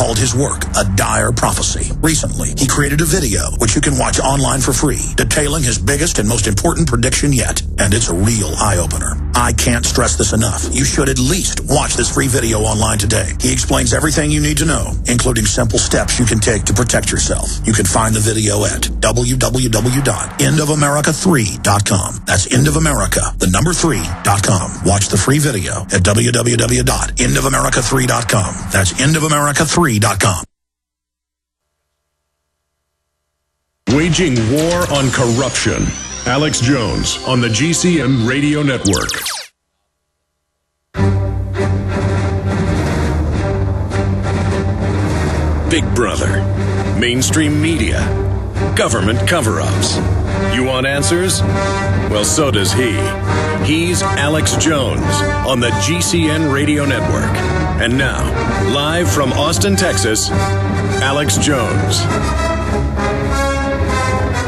called his work a dire prophecy. Recently, he created a video, which you can watch online for free, detailing his biggest and most important prediction yet. And it's a real eye-opener. I can't stress this enough. You should at least watch this free video online today. He explains everything you need to know, including simple steps you can take to protect yourself. You can find the video at www.endofamerica3.com. That's endofamerica, the number 3.com. Watch the free video at www.endofamerica3.com. That's endofamerica3.com. Waging war on corruption. Alex Jones on the GCN Radio Network. Big Brother, mainstream media, government cover-ups. You want answers? Well, so does he. He's Alex Jones on the GCN Radio Network. And now, live from Austin, Texas, Alex Jones.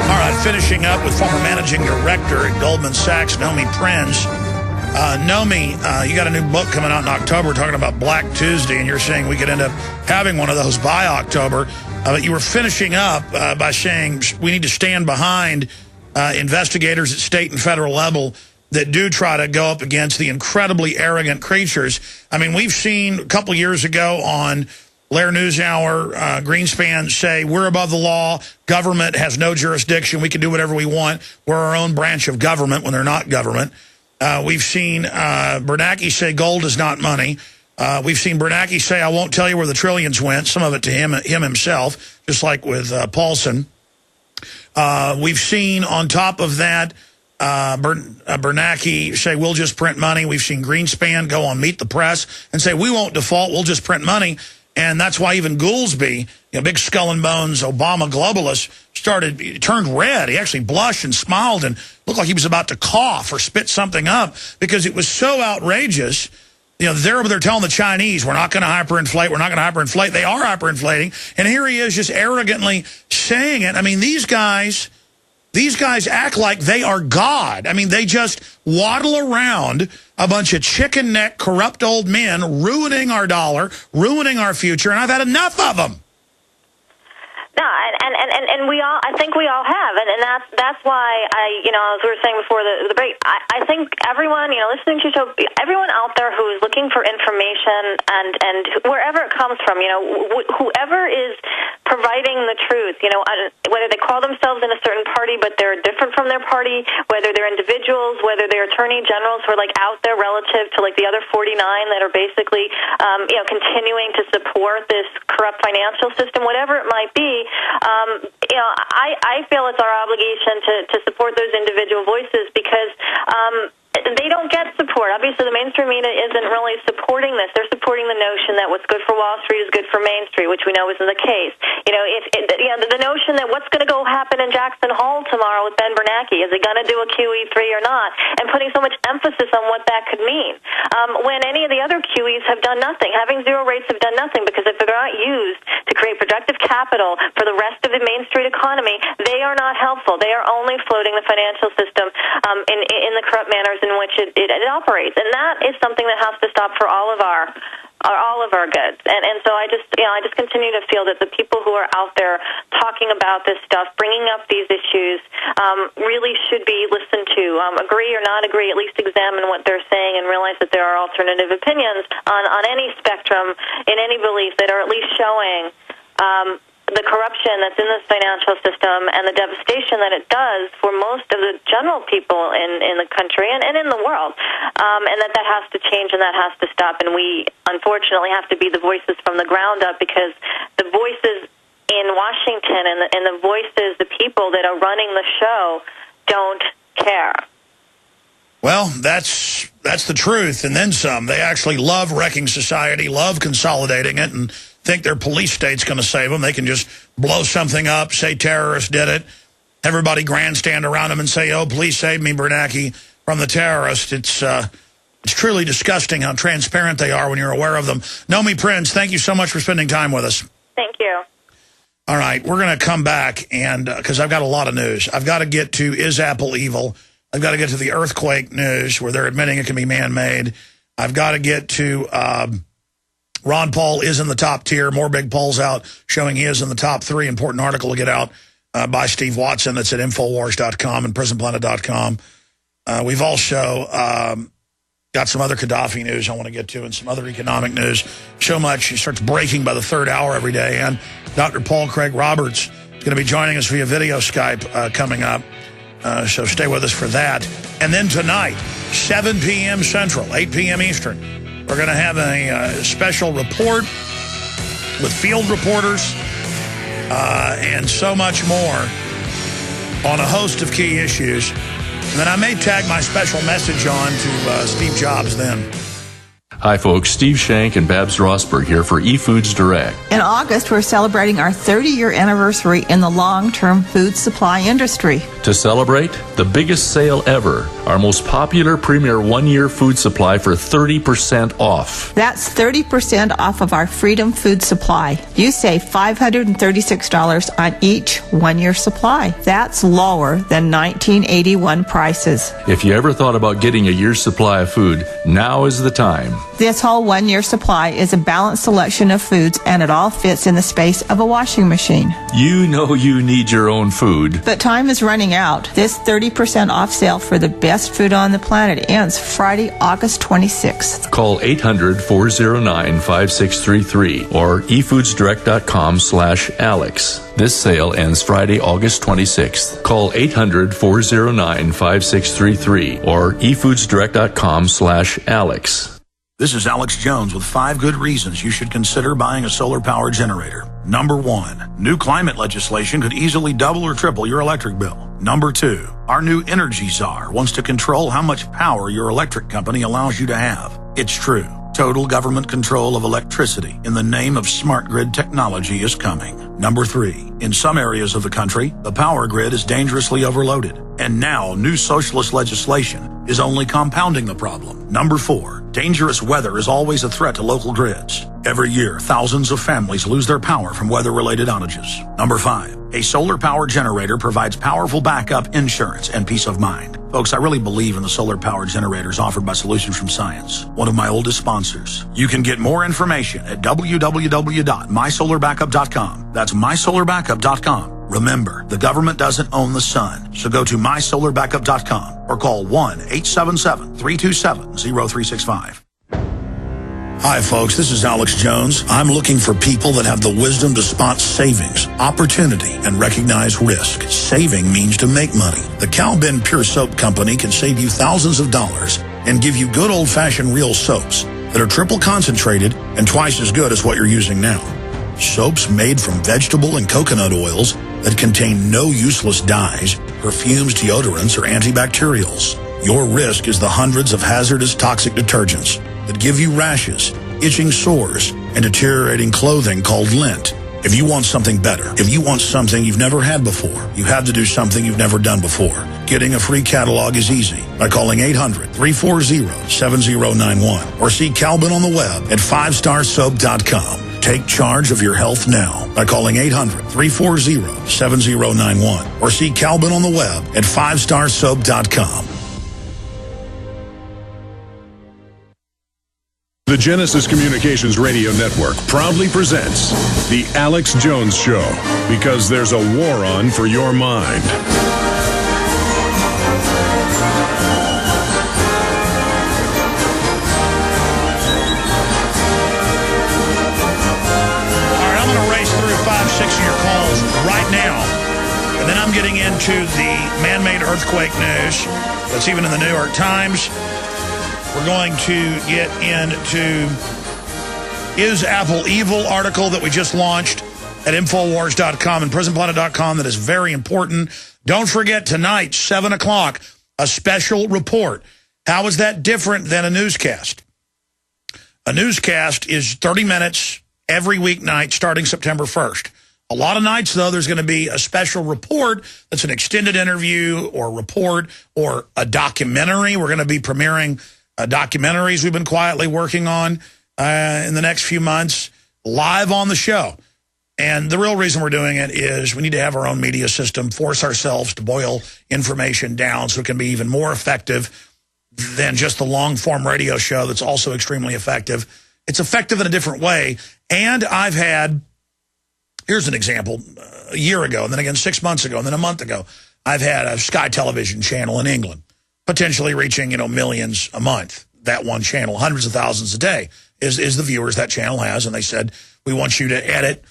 All right, finishing up with former managing director at Goldman Sachs, Nomi Prins. Nomi, you got a new book coming out in October talking about Black Tuesday, and you're saying we could end up having one of those by October. But you were finishing up by saying we need to stand behind investigators at state and federal level that do try to go up against the incredibly arrogant creatures. I mean, we've seen a couple years ago on Lair NewsHour, Greenspan say, we're above the law, government has no jurisdiction, we can do whatever we want, we're our own branch of government when they're not government. We've seen Bernanke say gold is not money. We've seen Bernanke say, I won't tell you where the trillions went, some of it to him himself, just like with Paulson. We've seen, on top of that, Bernanke say, we'll just print money. We've seen Greenspan go on Meet the Press and say, we won't default, we'll just print money. And that's why even Goolsbee, big skull and bones Obama globalist, turned red. He actually blushed and smiled and looked like he was about to cough or spit something up because it was so outrageous. They're telling the Chinese, we're not going to hyperinflate, we're not going to hyperinflate. They are hyperinflating. And here he is just arrogantly saying it. I mean, these guys act like they are God. I mean, they just waddle around, a bunch of chicken neck, corrupt old men, ruining our dollar, ruining our future, and I've had enough of them. No, and we all, I think we all have, and that's why as we were saying before the break, I think everyone, listening to your show, everyone out there who is looking for information and wherever it comes from, whoever is providing the truth, whether they call themselves in a certain party but they're different from their party, whether they're individuals, whether they're attorney generals who are out there relative to the other 49 that are basically continuing to support this corrupt financial system, whatever it might be. I feel it's our obligation to support those individual voices because they don't get support. Obviously, the mainstream media isn't really supporting this. They're supporting the notion that what's good for Wall Street is good for Main Street, which we know isn't the case. The notion that what's going to go happen in Jackson Hole tomorrow with Ben Bernanke, is he going to do a QE3 or not, and putting so much emphasis on what that could mean. When any of the other QEs have done nothing, having zero rates have done nothing, because if they're not used to create productive capital for the rest of the Main Street economy, they are not helpful. They are only floating the financial system in the corrupt manners in which it operates, and that is something that has to stop for all of our goods. And so I just continue to feel that the people who are out there talking about this stuff, bringing up these issues, really should be listened to. Agree or not agree, at least examine what they're saying and realize that there are alternative opinions on any spectrum, in any belief, that are at least showing the corruption that's in this financial system and the devastation that it does for most of the general people in the country and in the world, and that has to change and that has to stop. And we, unfortunately, have to be the voices from the ground up, because the voices in Washington and the voices, the people that are running the show, don't care. Well, that's the truth, and then some. They actually love wrecking society, love consolidating it, and think their police state's going to save them. They can just blow something up, say terrorists did it, everybody grandstand around them and say, oh, please save me, Bernanke, from the terrorist. It's truly disgusting how transparent they are when you're aware of them. Nomi Prins, thank you so much for spending time with us. Thank you. All right, we're going to come back, and because I've got a lot of news. I've got to get to, is Apple evil? I've got to get to the earthquake news where they're admitting it can be man-made. I've got to get to Ron Paul is in the top tier. More big polls out showing he is in the top 3. Important article to get out by Steve Watson. That's at Infowars.com and PrisonPlanet.com. We've also got some other Gaddafi news I want to get to and some other economic news. So much. He starts breaking by the 3rd hour every day. And Dr. Paul Craig Roberts is going to be joining us via video Skype coming up. So stay with us for that. And then tonight, 7 p.m. Central, 8 p.m. Eastern, we're going to have a special report with field reporters and so much more on a host of key issues. And then I may tag my special message on to Steve Jobs then. Hi, folks. Steve Shank and Babs Rossberg here for eFoods Direct. In August, we're celebrating our 30-year anniversary in the long-term food supply industry. To celebrate, the biggest sale ever, our most popular premier one-year food supply for 30% off. That's 30% off of our Freedom Food Supply. You save $536 on each one-year supply. That's lower than 1981 prices. If you ever thought about getting a year's supply of food, now is the time. This whole one-year supply is a balanced selection of foods, and it all fits in the space of a washing machine. You know you need your own food. But time is running out. This 30% off sale for the best food on the planet ends Friday, August 26th. Call 800-409-5633 or efoodsdirect.com/Alex. This sale ends Friday, August 26th. Call 800-409-5633 or efoodsdirect.com/Alex. This is Alex Jones with 5 good reasons you should consider buying a solar power generator. Number 1, new climate legislation could easily double or triple your electric bill. Number 2, our new energy czar wants to control how much power your electric company allows you to have. It's true. Total government control of electricity in the name of smart grid technology is coming. Number 3, in some areas of the country, the power grid is dangerously overloaded. And now, new socialist legislation is only compounding the problem. Number 4, dangerous weather is always a threat to local grids. Every year, thousands of families lose their power from weather-related outages. Number 5, a solar power generator provides powerful backup insurance and peace of mind. Folks, I really believe in the solar power generators offered by Solutions from Science, one of my oldest sponsors. You can get more information at www.mysolarbackup.com. That's mysolarbackup.com. Remember, the government doesn't own the sun, so go to mysolarbackup.com or call 1-877-327-0365. Hi, folks. This is Alex Jones. I'm looking for people that have the wisdom to spot savings, opportunity, and recognize risk. Saving means to make money. The Cal Ben Pure Soap Company can save you thousands of dollars and give you good old-fashioned real soaps that are triple concentrated and twice as good as what you're using now. Soaps made from vegetable and coconut oils that contain no useless dyes, perfumes, deodorants, or antibacterials. Your risk is the hundreds of hazardous toxic detergents that give you rashes, itching sores, and deteriorating clothing called lint. If you want something better, if you want something you've never had before, you have to do something you've never done before. Getting a free catalog is easy by calling 800-340-7091 or see Calvin on the web at 5starsoap.com. Take charge of your health now by calling 800-340-7091 or see Calvin on the web at 5starsoap.com. The Genesis Communications Radio Network proudly presents The Alex Jones Show, because there's a war on for your mind. All right, I'm going to race through 5-6 of your calls right now, and then I'm getting into the man-made earthquake news that's even in the New York Times. We're going to get into Is Apple Evil article that we just launched at Infowars.com and PrisonPlanet.com that is very important. Don't forget tonight, 7 o'clock, a special report. How is that different than a newscast? A newscast is 30 minutes every weeknight starting September 1st. A lot of nights, though, there's going to be a special report that's an extended interview or report or a documentary. We're going to be premiering documentaries we've been quietly working on in the next few months, live on the show. And the real reason we're doing it is we need to have our own media system, force ourselves to boil information down so it can be even more effective than just the long-form radio show that's also extremely effective. It's effective in a different way. And I've had, here's an example, a year ago, and then again 6 months ago, and then a month ago, I've had a Sky Television channel in England, potentially reaching, millions a month. That one channel, hundreds of thousands a day, is the viewers that channel has. And they said, we want you to edit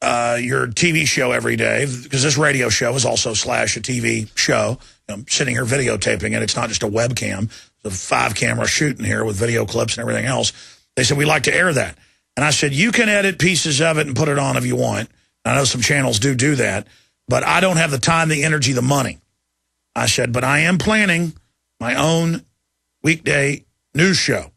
your TV show every day, because this radio show is also / a TV show. I'm sitting here videotaping it. It's not just a webcam. It's a 5-camera shoot in here with video clips and everything else. They said, we'd like to air that. And I said, you can edit pieces of it and put it on if you want. I know some channels do that, but I don't have the time, the energy, the money. I said, but I am planning my own weekday news show.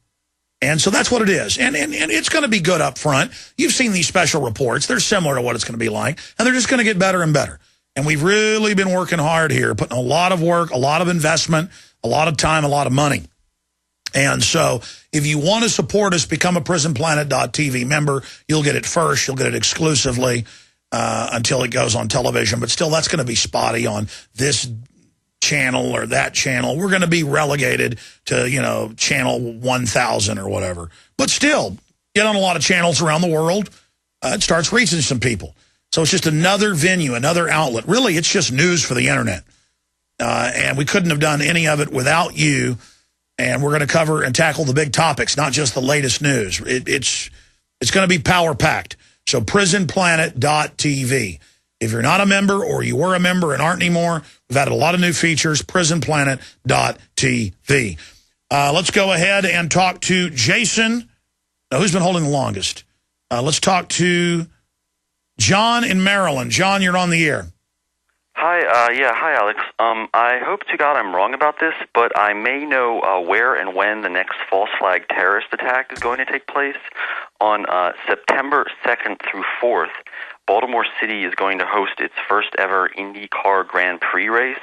And so that's what it is. And it's going to be good up front. You've seen these special reports. They're similar to what it's going to be like. And they're just going to get better and better. And we've really been working hard here, putting a lot of work, a lot of investment, a lot of time, a lot of money. And so if you want to support us, become a prisonplanet.tv member. You'll get it first. You'll get it exclusively until it goes on television. But still, that's going to be spotty on this channel or that channel. We're going to be relegated to, channel 1000 or whatever. But still, get on a lot of channels around the world. It starts reaching some people. So it's just another venue, another outlet. Really, it's just news for the internet. And we couldn't have done any of it without you. And we're going to cover and tackle the big topics, not just the latest news. It's going to be power-packed. So prisonplanet.tv. If you're not a member or you were a member and aren't anymore, we've added a lot of new features, prisonplanet.tv. Let's go ahead and talk to Jason. Now, who's been holding the longest? Let's talk to John in Maryland. John, you're on the air. Hi, hi, Alex. I hope to God I'm wrong about this, but I may know where and when the next false flag terrorist attack is going to take place. On September 2nd through 4th, Baltimore City is going to host its first ever IndyCar Grand Prix race,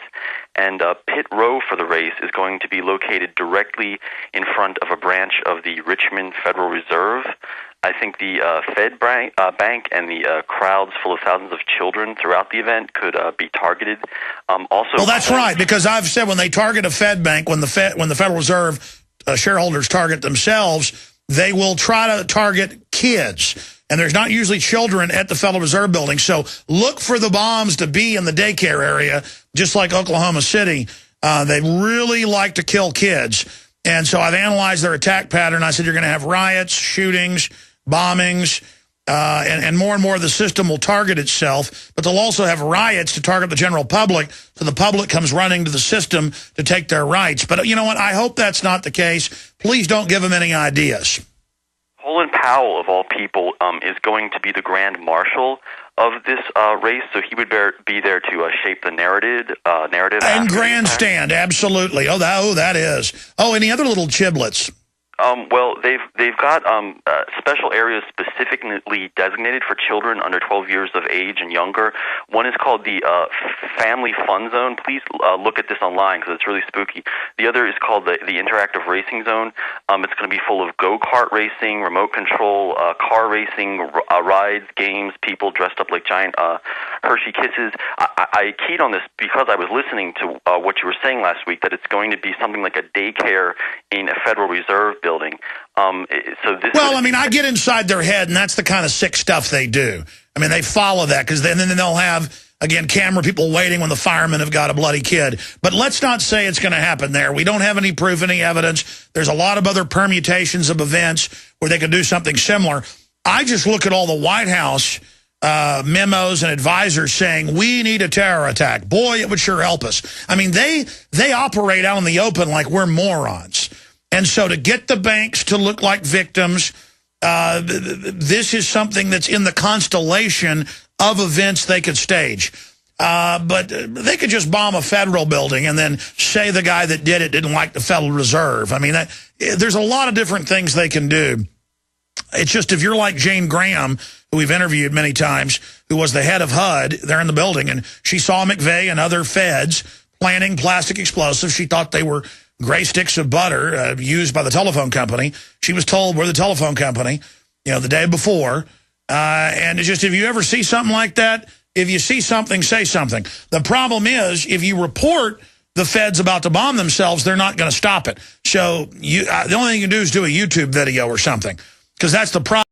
and pit row for the race is going to be located directly in front of a branch of the Richmond Federal Reserve. I think the Fed bank and the crowds full of thousands of children throughout the event could be targeted. Well, that's right, because I've said when they target a Fed bank, when the Federal Reserve shareholders target themselves, they will try to target kids. And there's not usually children at the Federal Reserve building. So look for the bombs to be in the daycare area, just like Oklahoma City. They really like to kill kids. And so I've analyzed their attack pattern. I said you're going to have riots, shootings, bombings, and more of the system will target itself. But they'll also have riots to target the general public, so the public comes running to the system to take their rights. But you know what? I hope that's not the case. Please don't give them any ideas. Colin Powell, of all people, is going to be the Grand Marshal of this race, so he would be there to shape the narrative. And grandstand, absolutely. Oh, that is. Oh, any other little chiblets? Well, they've got special areas specifically designated for children under 12 years of age and younger. One is called the Family Fun Zone. Please look at this online because it's really spooky. The other is called the Interactive Racing Zone. It's going to be full of go-kart racing, remote control, car racing, rides, games, people dressed up like giant Hershey Kisses. I keyed on this because I was listening to what you were saying last week, that it's going to be something like a daycare in a Federal Reserve building. I get inside their head, and that's the kind of sick stuff they do. I mean, they follow that, because then they'll have, again, camera people waiting when the firemen have got a bloody kid. But let's not say it's going to happen there. We don't have any proof, any evidence. There's a lot of other permutations of events where they could do something similar. I just look at all the White House memos and advisors saying, we need a terror attack. Boy, it would sure help us. I mean, they operate out in the open like we're morons. And so to get the banks to look like victims, this is something that's in the constellation of events they could stage. But they could just bomb a federal building and then say the guy that did it didn't like the Federal Reserve. I mean, there's a lot of different things they can do. It's just, if you're like Jane Graham, who we've interviewed many times, who was the head of HUD there in the building, and she saw McVeigh and other feds planting plastic explosives. She thought they were gray sticks of butter used by the telephone company. She was told we're the telephone company, the day before. And it's just, if you ever see something like that, if you see something, say something. The problem is, if you report the feds about to bomb themselves, they're not going to stop it. So the only thing you can do is do a YouTube video or something. Because that's the problem.